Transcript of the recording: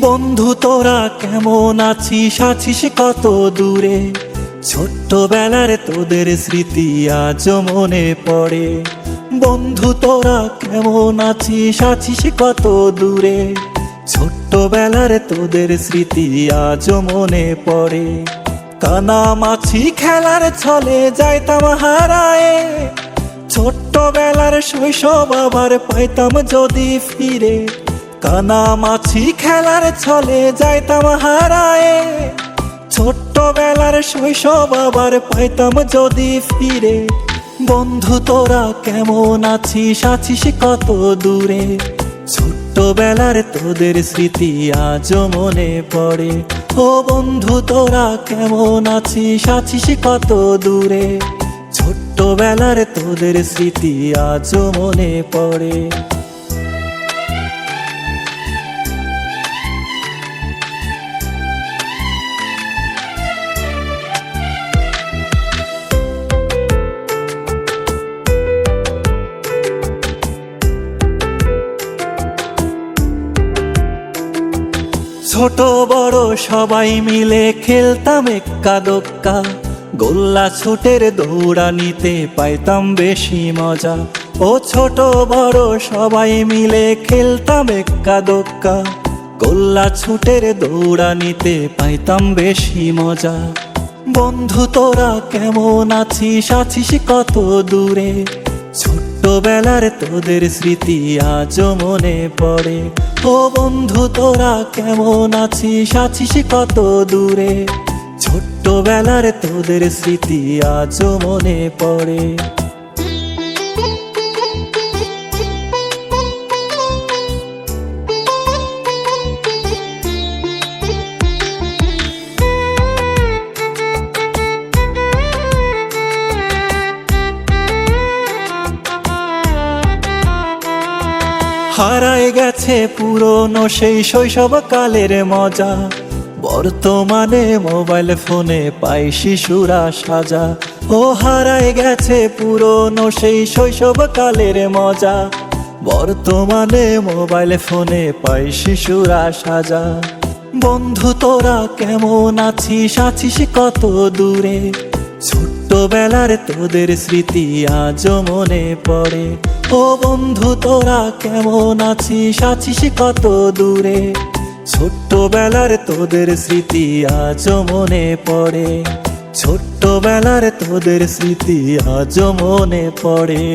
বন্ধু তোরা কেমন আছিস, আছিস কত দূরে? ছোট্টবেলার তোদের স্মৃতি আজ মনে পড়ে। বন্ধু তোরা কেমন আছিস, আছিস কত দূরে? ছোট্টবেলার তোদের স্মৃতি আজ মনে পড়ে। কানামাছি খেলার ছলে যাইতাম হারায়ে, ছোট্টবেলার শৈশব আবার পাইতাম যদি ফিরে। কানামাছি খেলার ছলে যাইতাম হারায়ে, ছোট্টবেলার শৈশব আবার পাইতাম যদি ফিরে। বন্ধু তোরা কেমন আছিস, আছিস কত দূরে? ছোট্টবেলার তোদের স্মৃতি আজ মনে পড়ে। ও বন্ধু তোরা কেমন আছিস, আছিস কত দূরে? ছোট্টবেলার তোদের স্মৃতি আজ মনে পড়ে। ছোট বড় সবাই মিলে খেলতাম এক্কা দোক্কা, গোল্লা ছুটের দৌড়ানিতে পাইতাম বেশি মজা। ও ছোট বড় সবাই মিলে খেলতাম এক্কা দোক্কা, গোল্লা ছুটের দৌড়ানিতে পাইতাম বেশি মজা। বন্ধু তোরা কেমন আছিস, আছিস কত দূরে? ছোট্টবেলার তোদের স্মৃতি আজ মনে পড়ে। ও বন্ধু তোরা কেমন আছিস, আছিস কত দূরে? ছোট্টবেলার তোদের স্মৃতি আজ মনে পড়ে। হারায় গেছে পুরনো সেই শৈশবকালের মজা, বর্তমানে মোবাইল ফোনে পাই শিশুরা সাজা। ও হারায় গেছে পুরনো সেই শৈশবকালের মজা, বর্তমানে মোবাইল ফোনে পাই শিশুরা সাজা। বন্ধু তোরা কেমন আছিস, আছিস কত দূরে? ছোট্টবেলার তোদের স্মৃতি আজ মনে পড়ে। ও বন্ধু তোরা কেমন আছিস, আছিস কত দূরে? ছোট্টবেলার তোদের স্মৃতি আজ মনে পড়ে। ছোট্টবেলার তোদের স্মৃতি আজ মনে পড়ে।